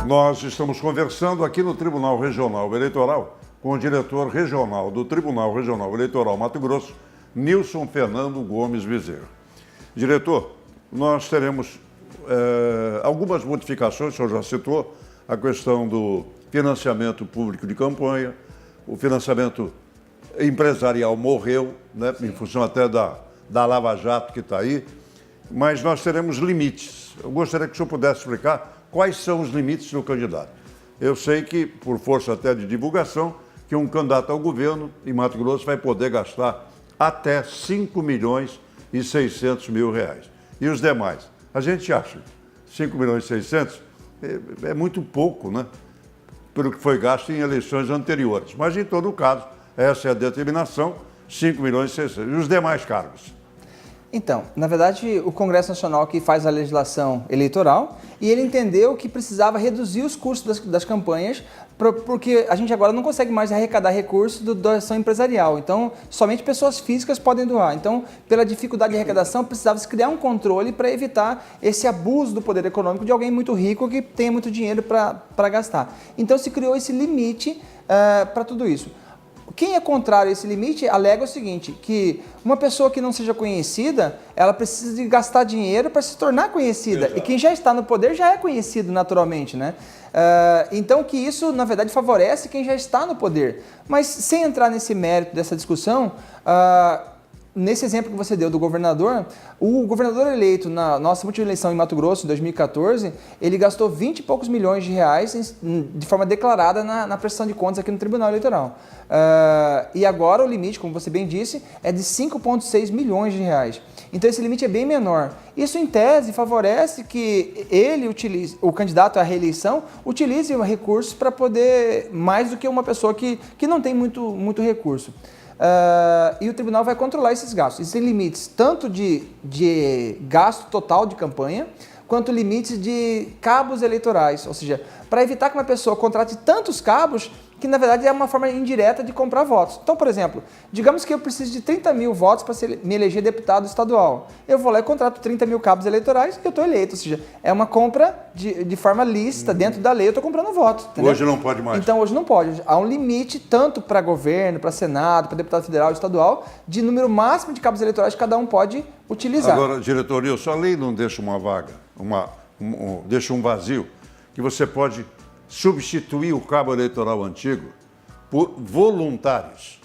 Nós estamos conversando aqui no Tribunal Regional Eleitoral com o diretor regional do Tribunal Regional Eleitoral Mato Grosso, Nilson Fernando Gomes Bezerra. Diretor, nós teremos algumas modificações, o senhor já citou, a questão do financiamento público de campanha, o financiamento empresarial morreu, né, em função até da Lava Jato que está aí, mas nós teremos limites. Eu gostaria que o senhor pudesse explicar quais são os limites do candidato. Eu sei que, por força até de divulgação, que um candidato ao governo em Mato Grosso vai poder gastar até R$ 5.600.000. E os demais? A gente acha que 5.600.000 é muito pouco, né? Pelo que foi gasto em eleições anteriores. Mas, em todo caso, essa é a determinação, 5.600.000. E os demais cargos? Então, na verdade, o Congresso Nacional que faz a legislação eleitoral e ele entendeu que precisava reduzir os custos das campanhas porque a gente agora não consegue mais arrecadar recursos da doação empresarial. Então, somente pessoas físicas podem doar. Então, pela dificuldade de arrecadação, precisava se criar um controle para evitar esse abuso do poder econômico de alguém muito rico que tem muito dinheiro para gastar. Então, se criou esse limite para tudo isso. Quem é contrário a esse limite alega o seguinte, que uma pessoa que não seja conhecida, ela precisa de gastar dinheiro para se tornar conhecida. Exato. E quem já está no poder já é conhecido naturalmente, né? Então que isso, na verdade, favorece quem já está no poder. Mas sem entrar nesse mérito dessa discussão, nesse exemplo que você deu do governador, o governador eleito na nossa última eleição em Mato Grosso, em 2014, ele gastou 20 e poucos milhões de reais de forma declarada na prestação de contas aqui no Tribunal Eleitoral. E agora o limite, como você bem disse, é de 5,6 milhões de reais. Então esse limite é bem menor. Isso, em tese, favorece que ele utilize, o candidato à reeleição, utilize recursos para poder, mais do que uma pessoa que não tem muito recurso. E o tribunal vai controlar esses gastos. Existem limites tanto de gasto total de campanha, quanto limites de cabos eleitorais. Ou seja, para evitar que uma pessoa contrate tantos cabos, que na verdade é uma forma indireta de comprar votos. Então, por exemplo, digamos que eu preciso de 30 mil votos para me eleger deputado estadual. Eu vou lá e contrato 30 mil cabos eleitorais e eu estou eleito. Ou seja, é uma compra de forma lícita, dentro da lei, eu estou comprando votos. Entendeu? Hoje não pode mais. Então, hoje não pode. Há um limite tanto para governo, para Senado, para deputado federal e estadual, de número máximo de cabos eleitorais que cada um pode utilizar. Agora, diretor Nilson, a lei não deixa uma vaga, deixa um vazio, que você pode substituir o cabo eleitoral antigo por voluntários.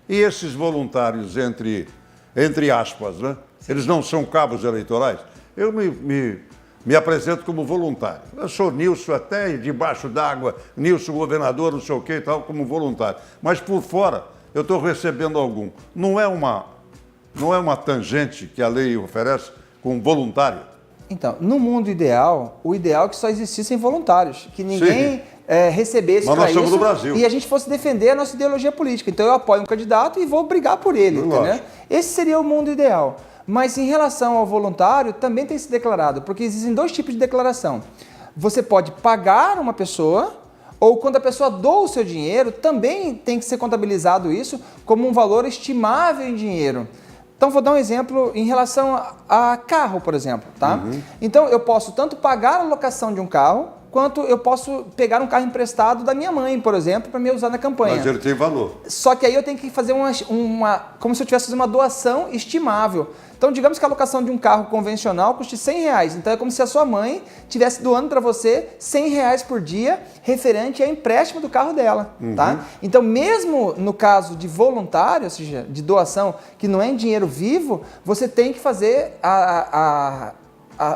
E esses voluntários, entre aspas, né? Eles não são cabos eleitorais. Eu me apresento como voluntário. Eu sou Nilson até debaixo d'água, Nilson governador, não sei o que e tal, como voluntário. Mas por fora eu estou recebendo algum. Não é uma tangente que a lei oferece com voluntário? Então, no mundo ideal, o ideal é que só existissem voluntários, que ninguém recebesse para isso do Brasil. E a gente fosse defender a nossa ideologia política. Então eu apoio um candidato e vou brigar por ele, entendeu? Esse seria o mundo ideal. Mas em relação ao voluntário, também tem se declarado, porque existem dois tipos de declaração. Você pode pagar uma pessoa, ou quando a pessoa doa o seu dinheiro, também tem que ser contabilizado isso como um valor estimável em dinheiro. Então, vou dar um exemplo em relação a carro, por exemplo, tá? Então, eu posso tanto pagar a locação de um carro, quanto eu posso pegar um carro emprestado da minha mãe, por exemplo, para me usar na campanha. Mas ele tem valor. Só que aí eu tenho que fazer como se eu tivesse fazendo uma doação estimável. Então, digamos que a locação de um carro convencional custe R$100. Então, é como se a sua mãe estivesse doando para você R$100 por dia, referente ao empréstimo do carro dela, tá? Então, mesmo no caso de voluntário, ou seja, de doação, que não é em dinheiro vivo, você tem que fazer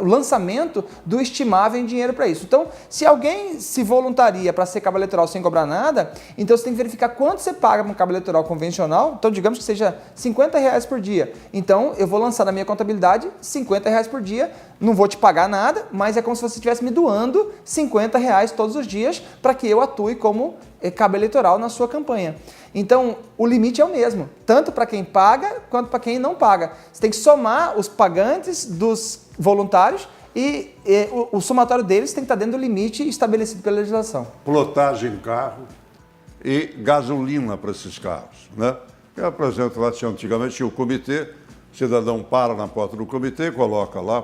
o lançamento do estimável em dinheiro para isso. Então, se alguém se voluntaria para ser cabo eleitoral sem cobrar nada, então você tem que verificar quanto você paga para um cabo eleitoral convencional. Então, digamos que seja R$50 por dia. Então, eu vou lançar na minha contabilidade R$50 por dia, não vou te pagar nada, mas é como se você estivesse me doando R$50 todos os dias para que eu atue como cabo eleitoral na sua campanha. Então, o limite é o mesmo, tanto para quem paga quanto para quem não paga. Você tem que somar os pagantes dos voluntários e o somatório deles tem que estar dentro do limite estabelecido pela legislação. Plotagem em carro e gasolina para esses carros, né? Eu apresento lá, antigamente tinha o comitê, o cidadão para na porta do comitê, coloca lá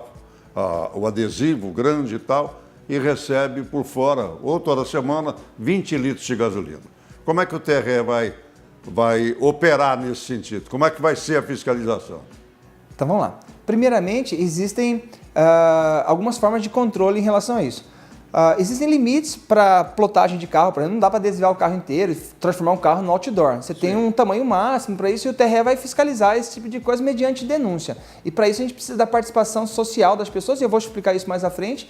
o adesivo grande e tal, e recebe por fora, ou toda semana, 20 litros de gasolina. Como é que o TRE vai operar nesse sentido? Como é que vai ser a fiscalização? Então vamos lá. Primeiramente, existem algumas formas de controle em relação a isso. Existem limites para plotagem de carro, por exemplo, não dá para desviar o carro inteiro e transformar um carro no outdoor. Você tem um tamanho máximo para isso e o TRE vai fiscalizar esse tipo de coisa mediante denúncia. E para isso a gente precisa da participação social das pessoas, e eu vou explicar isso mais à frente.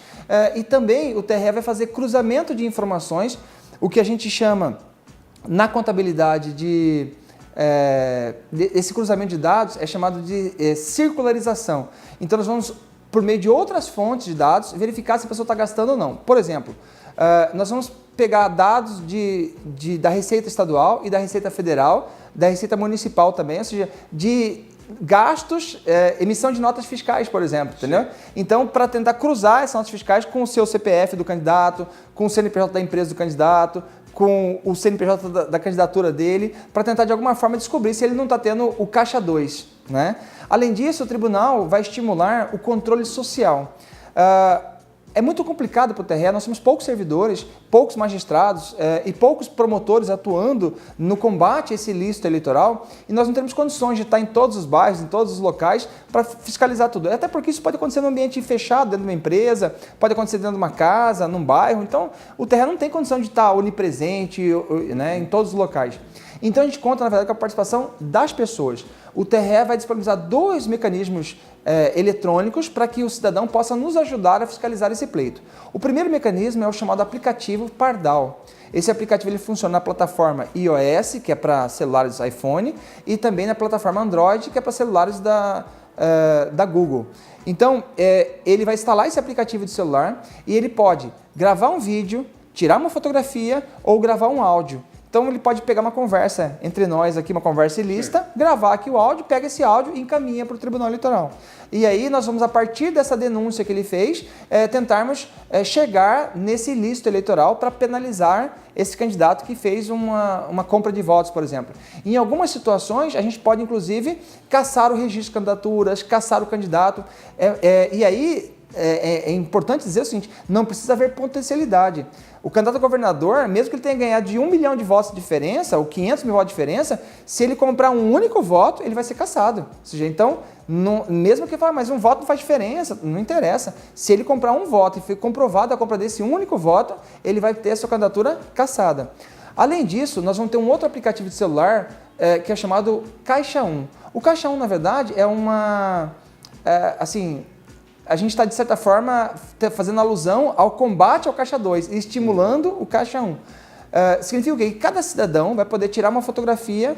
E também o TRE vai fazer cruzamento de informações, o que a gente chama na contabilidade esse cruzamento de dados é chamado de circularização. Então nós vamos, por meio de outras fontes de dados, verificar se a pessoa está gastando ou não. Por exemplo, nós vamos pegar dados da Receita Estadual e da Receita Federal, da Receita Municipal também, ou seja, de gastos, emissão de notas fiscais, por exemplo, entendeu? Então, para tentar cruzar essas notas fiscais com o seu CPF do candidato, com o CNPJ da empresa do candidato, com o CNPJ da candidatura dele, para tentar de alguma forma descobrir se ele não está tendo o caixa 2, né? Além disso, o tribunal vai estimular o controle social. É muito complicado para o TRE, nós temos poucos servidores, poucos magistrados e poucos promotores atuando no combate a esse ilícito eleitoral, e nós não temos condições de estar em todos os bairros, em todos os locais, para fiscalizar tudo. Até porque isso pode acontecer num ambiente fechado, dentro de uma empresa, pode acontecer dentro de uma casa, num bairro, então o TRE não tem condição de estar onipresente, né, em todos os locais. Então a gente conta, na verdade, com a participação das pessoas. O TRE vai disponibilizar 2 mecanismos eletrônicos para que o cidadão possa nos ajudar a fiscalizar esse pleito. O primeiro mecanismo é o chamado aplicativo Pardal. Esse aplicativo ele funciona na plataforma iOS, que é para celulares iPhone, e também na plataforma Android, que é para celulares da Google. Então, ele vai instalar esse aplicativo de celular e ele pode gravar um vídeo, tirar uma fotografia ou gravar um áudio. Então ele pode pegar uma conversa entre nós aqui, uma conversa ilícita, gravar aqui o áudio, pega esse áudio e encaminha para o Tribunal Eleitoral. E aí nós vamos, a partir dessa denúncia que ele fez, tentarmos chegar nesse ilícito eleitoral para penalizar esse candidato que fez uma compra de votos, por exemplo. Em algumas situações, a gente pode, inclusive, caçar o registro de candidaturas, caçar o candidato. E aí é importante dizer o seguinte, não precisa haver potencialidade. O candidato a governador, mesmo que ele tenha ganhado de 1 milhão de votos de diferença, ou 500 mil votos de diferença, se ele comprar um único voto, ele vai ser cassado. Ou seja, então, mesmo que fale, mas um voto não faz diferença, não interessa. Se ele comprar um voto e foi comprovada a compra desse único voto, ele vai ter a sua candidatura cassada. Além disso, nós vamos ter um outro aplicativo de celular que é chamado Caixa 1. O Caixa 1, na verdade, é a gente está, de certa forma, fazendo alusão ao combate ao Caixa 2 e estimulando o Caixa 1. Significa o quê? Que cada cidadão vai poder tirar uma fotografia,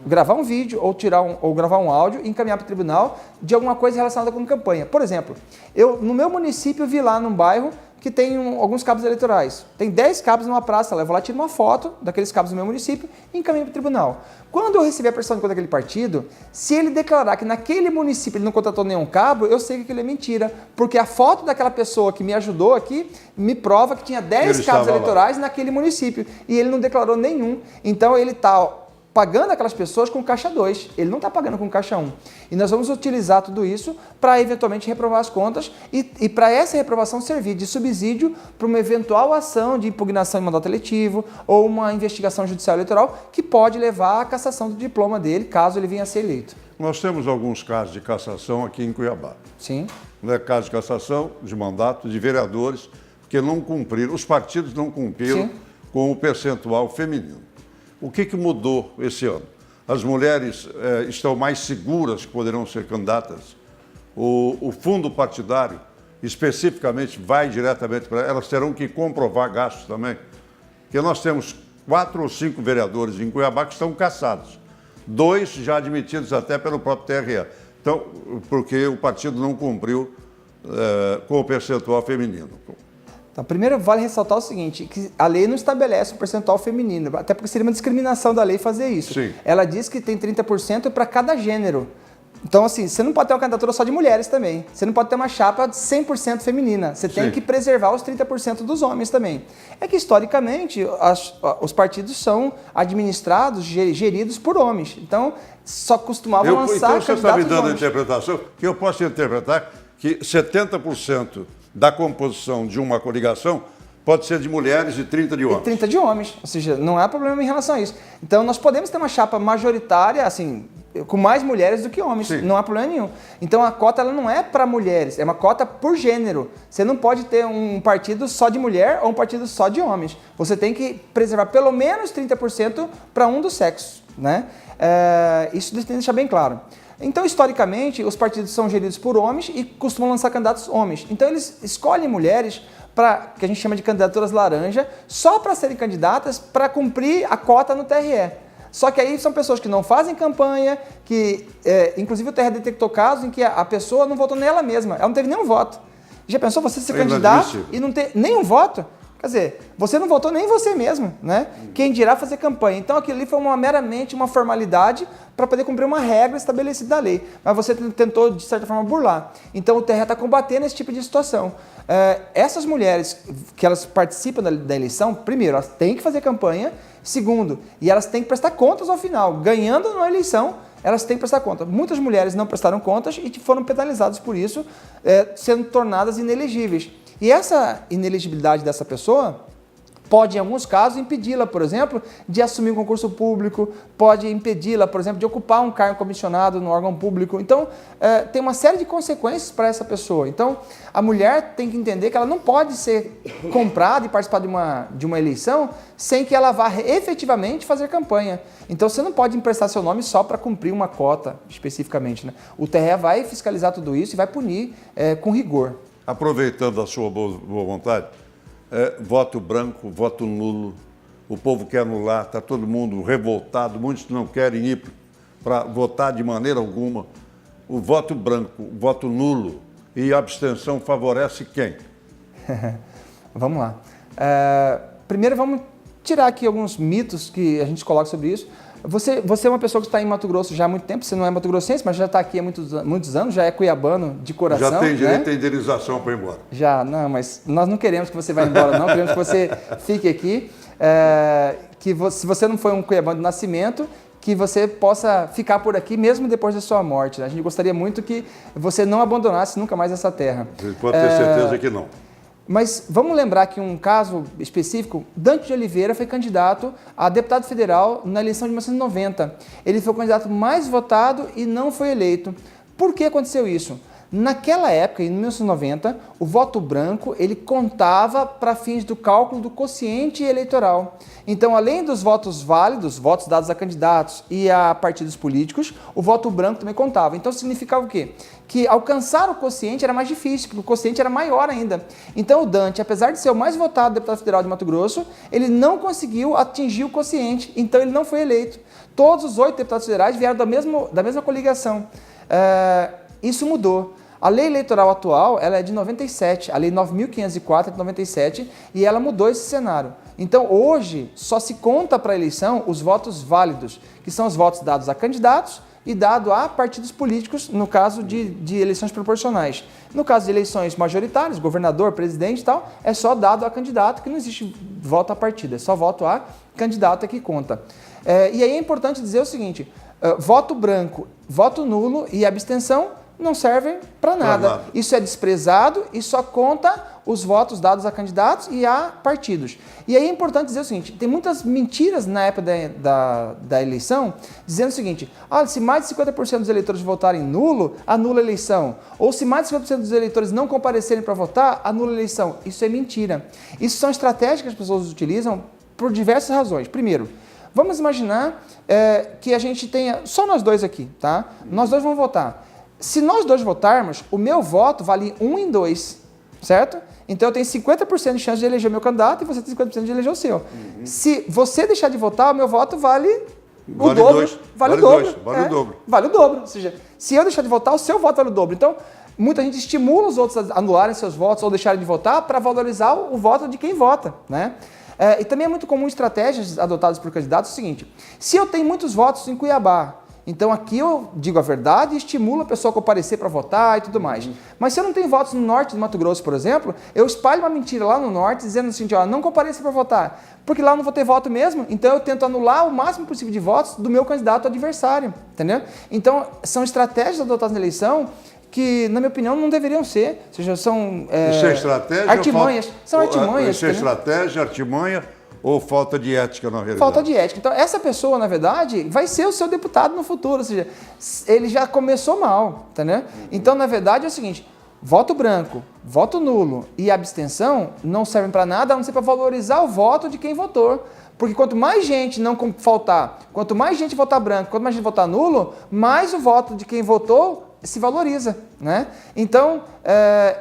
gravar um vídeo ou gravar um áudio e encaminhar para o tribunal de alguma coisa relacionada com campanha. Por exemplo, no meu município vi lá num bairro que tem alguns cabos eleitorais. Tem 10 cabos numa praça, eu vou lá, tiro uma foto daqueles cabos do meu município e encaminho para o tribunal. Quando eu receber a prestação de conta daquele partido, se ele declarar que naquele município ele não contratou nenhum cabo, eu sei que aquilo é mentira, porque a foto daquela pessoa que me ajudou aqui me prova que tinha 10 cabos eleitorais naquele município e ele não declarou nenhum. Então ele está pagando aquelas pessoas com Caixa 2, ele não está pagando com Caixa 1. E nós vamos utilizar tudo isso para eventualmente reprovar as contas e para essa reprovação servir de subsídio para uma eventual ação de impugnação de mandato eletivo ou uma investigação judicial eleitoral que pode levar à cassação do diploma dele, caso ele venha a ser eleito. Nós temos alguns casos de cassação aqui em Cuiabá. Sim. Casos de cassação de mandato de vereadores que não cumpriram, os partidos não cumpriram Sim. com o percentual feminino. O que mudou esse ano? As mulheres estão mais seguras que poderão ser candidatas? O fundo partidário, especificamente, vai diretamente para elas, terão que comprovar gastos também? Porque nós temos 4 ou 5 vereadores em Cuiabá que estão cassados. 2 já admitidos até pelo próprio TRE. Então, porque o partido não cumpriu com o percentual feminino. Então, primeiro vale ressaltar o seguinte, que a lei não estabelece um percentual feminino, até porque seria uma discriminação da lei fazer isso. Sim. Ela diz que tem 30% para cada gênero. Então, assim, você não pode ter uma candidatura só de mulheres também. Você não pode ter uma chapa de 100% feminina. Você tem que preservar os 30% dos homens também. É que, historicamente, os partidos são administrados, geridos por homens. Então, só costumavam lançar Então, você está me dando a homens. interpretação que eu posso interpretar que 70% da composição de uma coligação pode ser de mulheres e 30 de homens. 30 de homens, ou seja, não há problema em relação a isso. Então, nós podemos ter uma chapa majoritária, assim, com mais mulheres do que homens, Sim. não há problema nenhum. Então, a cota ela não é para mulheres, é uma cota por gênero. Você não pode ter um partido só de mulher ou um partido só de homens. Você tem que preservar pelo menos 30% para um dos sexos, né? Isso tem que deixar bem claro. Então, historicamente, os partidos são geridos por homens e costumam lançar candidatos homens. Então, eles escolhem mulheres para que a gente chama de candidaturas laranja, só para serem candidatas para cumprir a cota no TRE. Só que aí são pessoas que não fazem campanha, que inclusive o TRE detectou casos em que a pessoa não votou nela mesma, ela não teve nenhum voto. Já pensou você ser candidato e não ter nenhum voto? Quer dizer, você não votou nem você mesmo, né? Quem dirá fazer campanha. Então aquilo ali foi meramente uma formalidade para poder cumprir uma regra estabelecida da lei. Mas você tentou, de certa forma, burlar. Então o TRE está combatendo esse tipo de situação. Essas mulheres que elas participam da eleição, primeiro, elas têm que fazer campanha. Segundo, e elas têm que prestar contas ao final. Ganhando na eleição, elas têm que prestar conta. Muitas mulheres não prestaram contas e foram penalizadas por isso, sendo tornadas inelegíveis. E essa inelegibilidade dessa pessoa pode, em alguns casos, impedi-la, por exemplo, de assumir um concurso público, pode impedi-la, por exemplo, de ocupar um cargo comissionado no órgão público. Então, tem uma série de consequências para essa pessoa. Então, a mulher tem que entender que ela não pode ser comprada e participar de uma eleição sem que ela vá efetivamente fazer campanha. Então, você não pode emprestar seu nome só para cumprir uma cota, especificamente, né? O TRE vai fiscalizar tudo isso e vai punir com rigor. Aproveitando a sua boa vontade, voto branco, voto nulo, o povo quer anular, está todo mundo revoltado, muitos não querem ir para votar de maneira alguma. O voto branco, o voto nulo e a abstenção favorece quem? Vamos lá. Primeiro vamos tirar aqui alguns mitos que a gente coloca sobre isso. Você é uma pessoa que está em Mato Grosso já há muito tempo, você não é mato-grossense, mas já está aqui há muitos anos, já é cuiabano de coração. Já tem direito né? à indenização para ir embora. Já, não, mas nós não queremos que você vá embora, não, queremos que você fique aqui, se você não foi um cuiabano de nascimento, que você possa ficar por aqui mesmo depois da sua morte. Né? A gente gostaria muito que você não abandonasse nunca mais essa terra. Você pode ter certeza que não. Mas vamos lembrar que um caso específico, Dante de Oliveira foi candidato a deputado federal na eleição de 1990. Ele foi o candidato mais votado e não foi eleito. Por que aconteceu isso? Naquela época, em 1990, o voto branco ele contava para fins do cálculo do quociente eleitoral. Então, além dos votos válidos, votos dados a candidatos e a partidos políticos, o voto branco também contava. Então, significava o quê? Que alcançar o quociente era mais difícil, porque o quociente era maior ainda. Então, o Dante, apesar de ser o mais votado deputado federal de Mato Grosso, ele não conseguiu atingir o quociente, então ele não foi eleito. Todos os 8 deputados federais vieram da mesma coligação. Isso mudou. A lei eleitoral atual ela é de 97, a lei 9.504 é de 97, e ela mudou esse cenário. Então, hoje, só se conta para a eleição os votos válidos, que são os votos dados a candidatos e dado a partidos políticos, no caso de eleições proporcionais. No caso de eleições majoritárias, governador, presidente e tal, é só dado a candidato, que não existe voto a partido, é só voto a candidato que conta. E aí é importante dizer o seguinte, voto branco, voto nulo e abstenção não servem para nada. Isso é desprezado e só conta os votos dados a candidatos e a partidos. E aí é importante dizer o seguinte, tem muitas mentiras na época da eleição, dizendo o seguinte, se mais de 50% dos eleitores votarem nulo, anula a eleição. Ou se mais de 50% dos eleitores não comparecerem para votar, anula a eleição. Isso é mentira. Isso são estratégias que as pessoas utilizam por diversas razões. Primeiro, vamos imaginar que a gente tenha só nós dois aqui, tá? Nós dois vamos votar. Se nós dois votarmos, o meu voto vale 1 em 2, certo? Então eu tenho 50% de chance de eleger o meu candidato e você tem 50% de eleger o seu. Se você deixar de votar, o meu voto vale o dobro. Vale o dobro. Vale o dobro. Ou seja, se eu deixar de votar, o seu voto vale o dobro. Então, muita gente estimula os outros a anularem seus votos ou deixarem de votar para valorizar o voto de quem vota, né? E também é muito comum estratégias adotadas por candidatos o seguinte, se eu tenho muitos votos em Cuiabá, então aqui eu digo a verdade e estimulo a pessoa a comparecer para votar e tudo mais. Mas se eu não tenho votos no norte do Mato Grosso, por exemplo, eu espalho uma mentira lá no norte dizendo assim, não compareça para votar, porque lá eu não vou ter voto mesmo, então eu tento anular o máximo possível de votos do meu candidato adversário, entendeu? Então são estratégias adotadas na eleição que, na minha opinião, não deveriam ser. Ou seja, são Isso é estratégia? artimanhas. São artimanhas. Isso é entendeu? estratégia, artimanha ou falta de ética na realidade? Falta de ética. Então, essa pessoa, na verdade, vai ser o seu deputado no futuro. Ou seja, ele já começou mal, entendeu? Então, na verdade, é o seguinte: voto branco, voto nulo e abstenção não servem para nada, a não ser para valorizar o voto de quem votou. Porque quanto mais gente não faltar, quanto mais gente votar branco, quanto mais gente votar nulo, mais o voto de quem votou se valoriza, né? Então,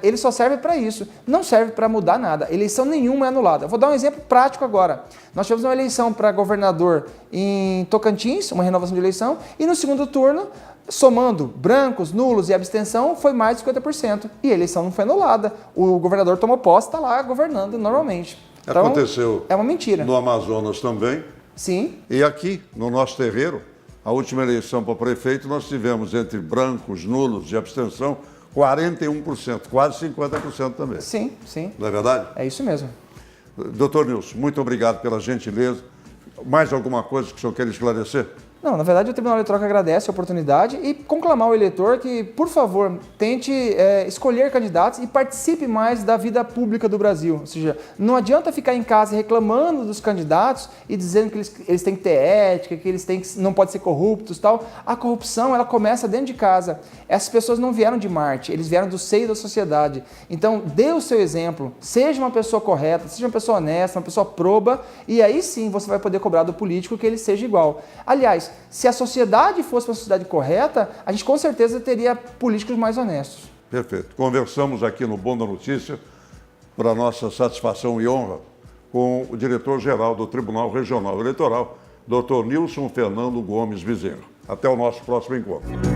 ele só serve para isso, não serve para mudar nada. Eleição nenhuma é anulada. Eu vou dar um exemplo prático agora. Nós tivemos uma eleição para governador em Tocantins, uma renovação de eleição, e no segundo turno, somando brancos, nulos e abstenção, foi mais de 50%. E a eleição não foi anulada. O governador tomou posse, está lá governando normalmente. Então, aconteceu é uma mentira. No Amazonas também. Sim. E aqui, no nosso terreiro, a última eleição para prefeito, nós tivemos entre brancos, nulos e abstenção 41%, quase 50% também. Sim, sim. Não é verdade? É isso mesmo. Doutor Nilson, muito obrigado pela gentileza. Mais alguma coisa que o senhor quer esclarecer? Não, na verdade o Tribunal Eleitoral que agradece a oportunidade e conclamar o eleitor que, por favor, tente escolher candidatos e participe mais da vida pública do Brasil. Ou seja, não adianta ficar em casa reclamando dos candidatos e dizendo que eles têm que ter ética, que eles não podem ser corruptos e tal. A corrupção, ela começa dentro de casa. Essas pessoas não vieram de Marte, eles vieram do seio da sociedade. Então, dê o seu exemplo, seja uma pessoa correta, seja uma pessoa honesta, uma pessoa proba, e aí sim você vai poder cobrar do político que ele seja igual. Aliás, se a sociedade fosse uma sociedade correta, a gente com certeza teria políticos mais honestos. Perfeito. Conversamos aqui no Bom da Notícia, para nossa satisfação e honra, com o diretor-geral do Tribunal Regional Eleitoral, Dr. Nilson Fernando Gomes Bezerra. Até o nosso próximo encontro.